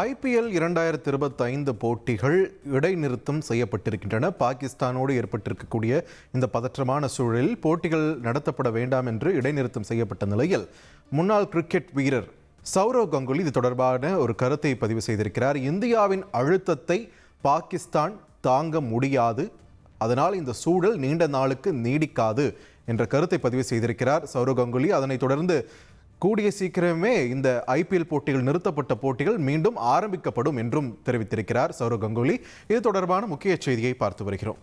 IPL 2025 போட்டிகள் இடைநிறுத்தம் செய்யப்பட்டிருக்கின்றன. பாகிஸ்தானோடு ஏற்பட்டிருக்கக்கூடிய இந்த பதற்றமான சூழலில் போட்டிகள் நடத்தப்பட வேண்டாம் என்று இடைநிறுத்தம் செய்யப்பட்ட நிலையில் முன்னாள் கிரிக்கெட் வீரர் சௌரவ் கங்குலி இது தொடர்பான ஒரு கருத்தை பதிவு செய்திருக்கிறார். இந்தியாவின் அழுத்தத்தை பாகிஸ்தான் தாங்க முடியாது, அதனால் இந்த சூழல் நீண்ட நாளுக்கு நீடிக்காது என்ற கருத்தை பதிவு செய்திருக்கிறார் சௌரவ் கங்குலி. அதனைத் தொடர்ந்து கூடிய சீக்கிரமே இந்த IPL போட்டிகள், நிறுத்தப்பட்ட போட்டிகள் மீண்டும் ஆரம்பிக்கப்படும் என்றும் தெரிவித்திருக்கிறார் சௌரவ் கங்குலி. இது தொடர்பான முக்கிய செய்தியை பார்த்து வருகிறோம்.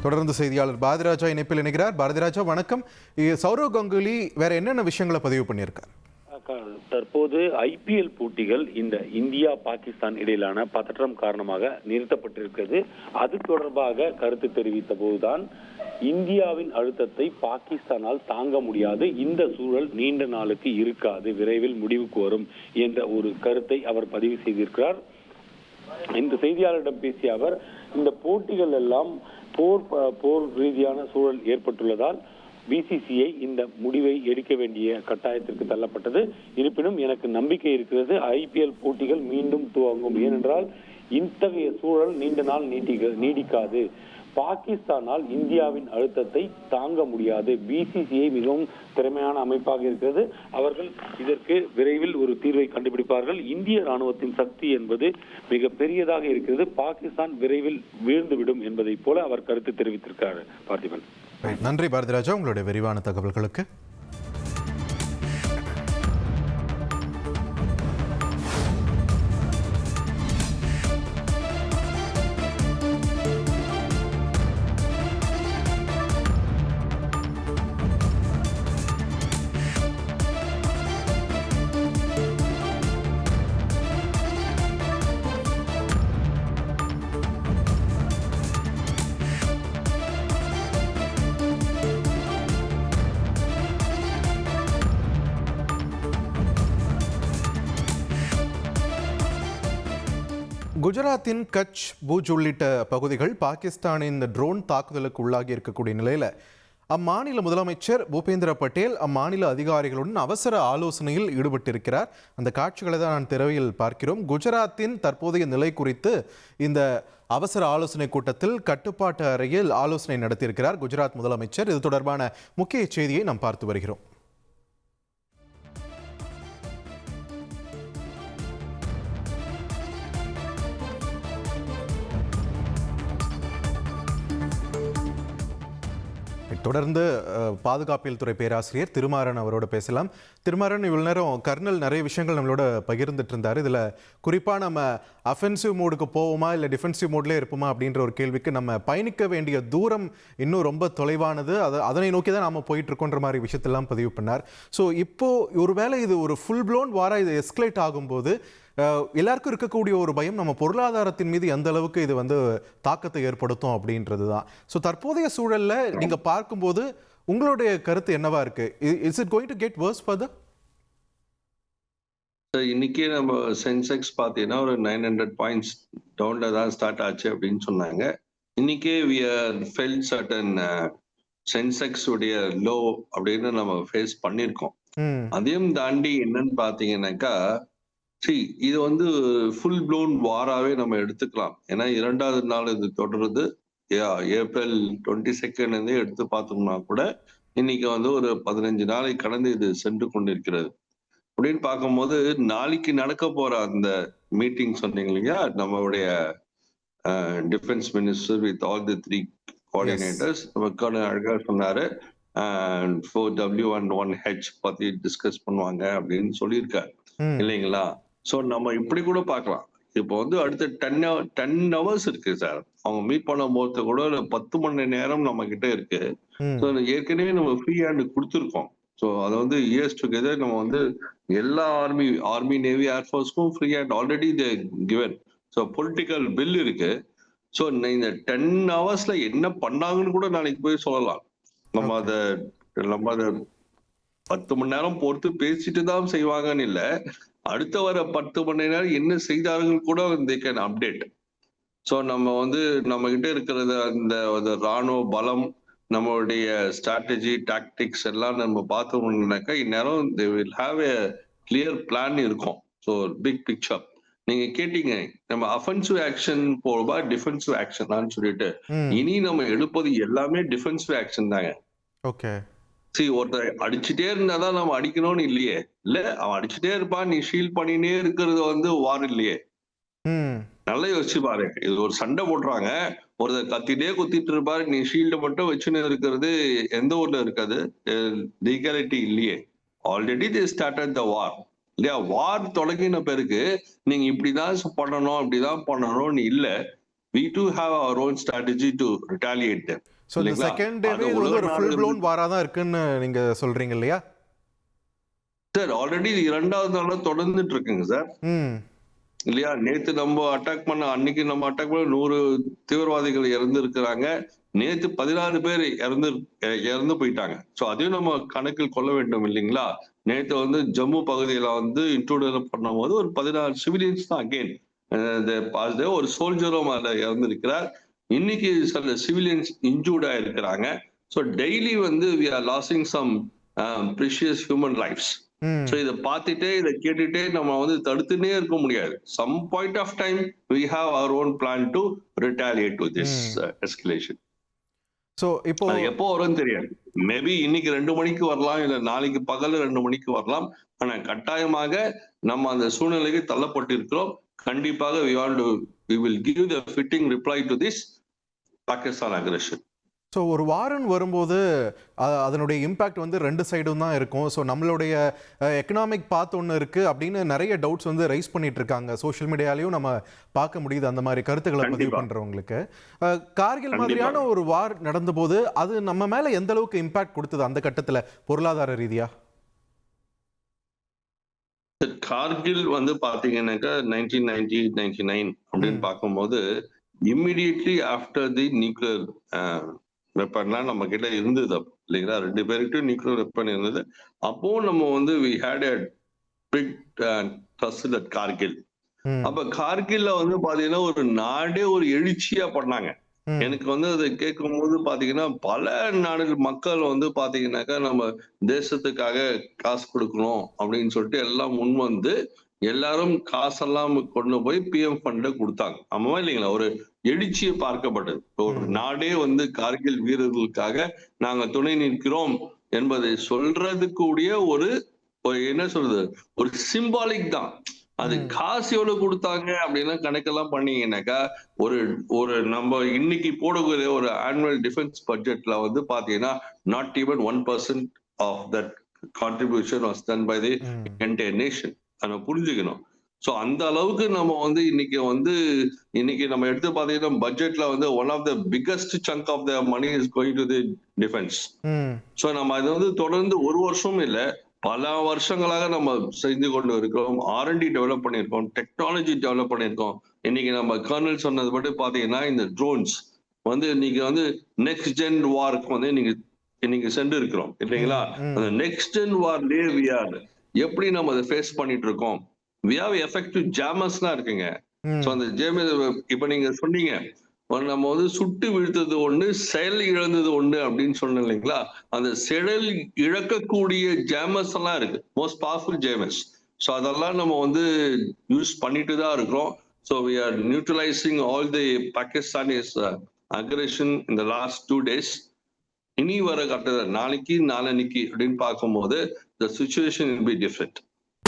தொடர்ந்து செய்தியாளர் பாரதிராஜா இணைப்பில் இணைகிறார். பாரதிராஜா வணக்கம். சௌரவ் கங்குலி வேற என்னென்ன விஷயங்களை பதிவு பண்ணியிருக்கார்? தற்போது IPL போட்டிகள் இந்த இந்தியா பாகிஸ்தான் இடையிலான பதற்றம் காரணமாக நிறுத்தப்பட்டிருக்கிறது. அது தொடர்பாக கருத்து தெரிவித்த போதுதான் இந்தியாவின் அழுத்தத்தை பாகிஸ்தானால் தாங்க முடியாது, இந்த சூழல் நீண்ட நாளுக்கு இருக்காது, விரைவில் முடிவுக்கு வரும் என்ற ஒரு கருத்தை அவர் பதிவு செய்திருக்கிறார். இந்த செய்தியாளரிடம் பேசிய அவர், இந்த போட்டிகள் எல்லாம் போர் ரீதியான சூழல் ஏற்பட்டுள்ளதால் BCCI இந்த முடிவை எடுக்க வேண்டிய கட்டாயத்திற்கு தள்ளப்பட்டது. இருப்பினும் எனக்கு நம்பிக்கை இருக்கிறது, IPL போட்டிகள் மீண்டும் துவங்கும். ஏனென்றால் இத்தகைய சூழல் நீண்ட நாள் நீடிக்காது. பாகிஸ்தானால் இந்தியாவின் அழுத்தத்தை தாங்க முடியாது. BCCI மிகவும் திறமையான அமைப்பாக இருக்கிறது. அவர்கள் இதற்கு விரைவில் ஒரு தீர்வை கண்டுபிடிப்பார்கள். இந்திய ராணுவத்தின் சக்தி என்பது மிக பெரியதாக இருக்கிறது. பாகிஸ்தான் விரைவில் வீழ்ந்துவிடும் என்பதை போல அவர் கருத்து தெரிவித்திருக்கார். பார்த்திபன், நன்றி பாரதிராஜா உங்களுடைய விரிவான தகவல்களுக்கு. குஜராத்தின் கட்ச், பூஜ் உள்ளிட்ட பகுதிகள் பாகிஸ்தானின் இந்த ட்ரோன் தாக்குதலுக்கு உள்ளாகி இருக்கக்கூடிய நிலையில் அம்மாநில முதலமைச்சர் பூபேந்திர பட்டேல் அம்மாநில அதிகாரிகளுடன் அவசர ஆலோசனையில் ஈடுபட்டிருக்கிறார். அந்த காட்சிகளை தான் நான் திரையில் பார்க்கிறோம். குஜராத்தின் தற்போதைய நிலை குறித்து இந்த அவசர ஆலோசனை கூட்டத்தில் கட்டுப்பாட்டு அறையில் ஆலோசனை நடத்தியிருக்கிறார் குஜராத் முதலமைச்சர். இது தொடர்பான முக்கிய செய்தியை நாம் பார்த்து வருகிறோம். தொடர்ந்து பாதுகாப்பியல் துறை பேராசிரியர் திருமாறன் அவரோட பேசலாம். திருமாறன், இவ்வளவு நேரம் கர்னல் நிறைய விஷயங்கள் நம்மளோட பகிர்ந்துட்டு இருந்தார். இதில் குறிப்பாக நம்ம அஃபென்சிவ் மோடுக்கு போவோமா இல்லை டிஃபென்சிவ் மோட்லேயே இருப்போமா அப்படின்ற ஒரு கேள்விக்கு நம்ம பயணிக்க வேண்டிய தூரம் இன்னும் ரொம்ப தொலைவானது, அதனை நோக்கி தான் நாம் போயிட்டு இருக்கோன்ற மாதிரி விஷயத்தெல்லாம் பதிவு பண்ணார். ஸோ இப்போது ஒருவேளை இது ஒரு ஃபுல் ப்ளோன் வாரா இது எஸ்கலேட் ஆகும்போது எல்லாருக்கும் இருக்கக்கூடிய ஒரு பயம், நம்ம பொருளாதாரத்தின் மீது எந்த அளவுக்கு இது தாக்கத்தை ஏற்படுத்தும் அப்படின்றது தான். ஸோ தற்போதைய சூழல்ல நீங்க பார்க்கும்போது உங்களுடைய கருத்து என்னவா இருக்கு? Is it going to get worse further? இன்னைக்கே நம்ம சென்செக்ஸ் பார்த்தீங்கன்னா ஒரு 900 பாயிண்ட்ஸ் டவுன்ல தான் ஸ்டார்ட் ஆச்சு அப்படின்னு சொன்னாங்க. இன்னைக்கே we are felt certain Sensex உடைய லோ அப்படின்னு நம்ம ஃபேஸ் பண்ணியிருக்கோம். அதையும் தாண்டி என்னன்னு பார்த்தீங்கன்னாக்கா, இது ஃபுல் ப்ளோன் வாராவே நம்ம எடுத்துக்கலாம். ஏன்னா 2வது நாள் இது தொடருது. ஏப்ரல் 22 எடுத்து பார்த்தோம்னா கூட இன்னைக்கு ஒரு 15 நாளை கடந்து இது சென்று கொண்டிருக்கிறது. அப்படின்னு பார்க்கும்போது நாளைக்கு நடக்க போற அந்த மீட்டிங் சொன்னீங்க இல்லையா, நம்மளுடைய defence minister with all the 3 coordinators அழகா சொன்னாரு. 4W and 1H பத்தி டிஸ்கஸ் பண்ணுவாங்க அப்படின்னு சொல்லியிருக்காரு இல்லைங்களா? ஸோ நம்ம இப்படி கூட பார்க்கலாம். இப்போ அடுத்த 10 hours இருக்கு சார். அவங்க மீட் பண்ண போது கூட 10 மணி நேரம் நம்ம கிட்ட இருக்கு. ஸோ ஏற்கனவே நம்ம ஃப்ரீ ஹேண்ட் கொடுத்துருக்கோம். ஸோ அதை இயர்ஸ் டுகெதர் நம்ம எல்லா ஆர்மி நேவி ஏர்ஃபோர்ஸ்க்கும் free hand already they given. So political will இருக்கு. ஸோ இந்த 10 hours என்ன பண்ணாங்கன்னு கூட நாளைக்கு போய் சொல்லலாம். நம்ம அதை 10 மணி நேரம் பொறுத்து பேசிட்டு தான் செய்வாங்கன்னு இல்ல, அடுத்த வர 10 மணி நேரம் என்ன செய்தார்கள் கூட they can update. ஸோ நம்ம வந்து நம்ம கிட்ட இருக்கிறது அந்த ராணுவ பலம், நம்மளுடைய ஸ்ட்ராட்டஜி டாக்டிக்ஸ் எல்லாம் நம்ம பார்த்தோம்னாக்கா இந்நேரம் they will have a clear plan இருக்கும். ஸோ பிக் பிக்சர் நீங்க கேட்டீங்க, நம்ம அஃபென்சிவ் ஆக்ஷன் போவா டிஃபென்சிவ் ஆக்ஷன் சொல்லிட்டு, இனி நம்ம எடுப்பது எல்லாமே டிஃபென்சிவ் ஆக்ஷன் தாங்க. ஓகே. ஒருத்தர் அடிச்சுட்டே இருந்தாதான் நம்ம அடிக்கணும்னு இல்லையே, இல்ல அவன் அடிச்சுட்டே இருப்பான், நீ ஷீல்ட் பண்ணினே இருக்கிறது வந்து வார் இல்லையே. நல்லா யோசிச்சு பாரு, இது ஒரு சண்டை போடுறாங்க, ஒருத்தர் கத்திட்டே குத்திட்டு இருப்பாரு, நீ ஷீல்ட மட்டும் வச்சுன்னு இருக்கிறது எந்த ஊர்ல இருக்காது, லீகாலிட்டி இல்லையே. ஆல்ரெடி தே ஸ்டார்டட் த வார் இல்லையா. வார் தொடங்கின பிறகு நீங்க இப்படிதான் பண்ணணும் இப்படிதான் பண்ணணும்னு இல்ல, we too have our own strategy to retaliate them. So இந்த செகண்ட் டேவே இது ஒரு ஃபுல் ப்ளோன் வாரா தான் இருக்குன்னு நீங்க சொல்றீங்க இல்லையா சார்? ஆல்ரெடி இரண்டாவது நாளா தொடர்ந்துட்டு இருக்குங்க சார் இல்லையா. நேத்து நம்ம அட்டாக் பண்ண அன்னைக்கு நம்ம அட்டாக் பண்ண 100 தீவிரவாதிகள் இறந்து இருக்கிறாங்க. நேத்து 16 பேர் இறந்து போயிட்டாங்க. சோ அதையும் நம்ம கணக்கில் கொள்ள வேண்டும் இல்லைங்களா. நேத்து வந்து ஜம்மு பகுதியில வந்து இன்ட்ரூட் பண்ணும் போது ஒரு 16 சிவிலியன்ஸ் தான் அகெயின் ஒரு சோல்ஜரும் அதுல இறந்திருக்கிறார். இன்னைக்கு சில சிவிலியன்ஸ் இன்ஜூர்ட் ஆயிருக்கிறாங்க. ஸோ டெய்லி வந்து we are losing some precious human lives. So இதை பார்த்துட்டே இதை கேட்டுட்டே நம்ம வந்து தடுத்துனே இருக்க முடியாது. some point of time we have our own plan to retaliate to this escalation. So இப்போ எப்போ வரும்னு தெரியாது. மேபி இன்னைக்கு 2 மணிக்கு வரலாம், இல்ல நாளைக்கு பகல் 2 மணிக்கு வரலாம். ஆனா கட்டாயமாக நம்ம அந்த சூழ்நிலைக்கு தள்ளப்பட்டு இருக்கிறோம். கண்டிப்பாக we will give the fitting reply to this Pakistan aggression. So ஒரு வாரன் வரும்போது அதனுடைய இம்பேக்ட் வந்து 2 சைடும் தான் இருக்கும். ஸோ நம்மளுடைய எக்கனாமிக் பாத் ஒன்று இருக்குது அப்படின்னு நிறைய டவுட்ஸ் வந்து ரைஸ் பண்ணிட்டு இருக்காங்க. சோஷியல் மீடியாலையும் நம்ம பார்க்க முடியுது அந்த மாதிரி கருத்துக்களை பதிவு பண்ணுறவங்களுக்கு. கார்கில் மாதிரியான ஒரு வார் நடந்தபோது அது நம்ம மேலே எந்த அளவுக்கு இம்பேக்ட் கொடுத்தது அந்த கட்டத்தில் பொருளாதார ரீதியா? கார்கில் வந்து பாத்தீங்கன்னாக்கா 1999 அப்படின்னு பார்க்கும்போது இம்மிடியட்லி ஆஃப்டர் தி நியூக்ளியர் வெப்பன்லாம் நம்ம கிட்ட இருந்தது இல்லைங்களா. 2 பேருக்கிட்டும் நியூக்ளியர் வெப்பன் இருந்தது. அப்போ நம்ம வந்து we had a big tussle at Kargil. அப்ப கார்கில்ல வந்து பாத்தீங்கன்னா ஒரு நாடே ஒரு எழுச்சியா பண்ணாங்க. எனக்கு வந்து அதை கேட்கும் போது பாத்தீங்கன்னா பல நாடுகள் மக்கள் வந்து பாத்தீங்கன்னாக்கா நம்ம தேசத்துக்காக காசு கொடுக்கணும் அப்படின்னு சொல்லிட்டு எல்லாம் முன் வந்து எல்லாரும் காசெல்லாம் கொண்டு போய் பிஎம் ஃபண்ட கொடுத்தாங்க. ஆமாவா இல்லைங்களா? ஒரு எழுச்சியை பார்க்கப்பட்டது. ஒரு நாடே வந்து கார்கில் வீரர்களுக்காக நாங்க துணை நிற்கிறோம் என்பதை சொல்றதுக்கூடிய ஒரு என்ன சொல்றது, ஒரு சிம்பாலிக் தான். அது காசு எவ்வளவு கொடுத்தாங்க அப்படின்னா கணக்கெல்லாம் பண்ணீங்கன்னாக்கா ஒரு நம்ம இன்னைக்கு போடக்கூடிய ஒரு ஆனுவல் டிஃபென்ஸ் பட்ஜெட்ல வந்து பாத்தீங்கன்னா not even 1% of that contribution was done by the entire nation. நம்ம புரிஞ்சுக்கணும். ஸோ அந்த அளவுக்கு நம்ம வந்து இன்னைக்கு நம்ம எடுத்து பாத்தீங்கன்னா பட்ஜெட்ல வந்து one of the biggest chunk of the money is going to the defence. So நம்ம அது வந்து தொடர்ந்து ஒரு வருஷம் இல்லை, பல வருஷங்களாக நம்ம செஞ்சு கொண்டு இருக்கிறோம். R&D டெவலப் பண்ணியிருக்கோம், டெக்னாலஜி டெவலப் பண்ணியிருக்கோம். இன்னைக்கு நம்ம கர்னல் சொன்னது மட்டும் பாத்தீங்கன்னா இந்த ட்ரோன்ஸ் வந்து இன்னைக்கு வந்து நெக்ஸ்ட் ஜென் வார்க்கு வந்து இன்னைக்கு சென்று இருக்கிறோம் இல்லைங்களா. அந்த நெக்ஸ்ட் ஜென் வார்லயே we are எப்படி நம்ம அதை ஃபேஸ் பண்ணிட்டு இருக்கோம். we have effective jammers-லாம் இருக்குங்க. ஸோ அந்த ஜேமஸ் இப்ப நீங்க சொன்னீங்க நம்ம வந்து சுட்டு வீழ்த்தது ஒண்ணு, செயல் இழந்தது ஒண்ணு அப்படின்னு சொன்னோம் இல்லைங்களா. அந்த செயல் இழக்கக்கூடிய ஜேமர்ஸ் எல்லாம் இருக்கு, மோஸ்ட் பவர்ஃபுல் ஜேமர்ஸ். ஸோ அதெல்லாம் நம்ம வந்து யூஸ் பண்ணிட்டு தான் இருக்கிறோம். So we are neutralizing all the Pakistanis aggression in the last 2 days. இனி வர கட்டத்தில் நாளைக்கு நாளன்னைக்கு அப்படின்னு பார்க்கும்போது the situation will be different.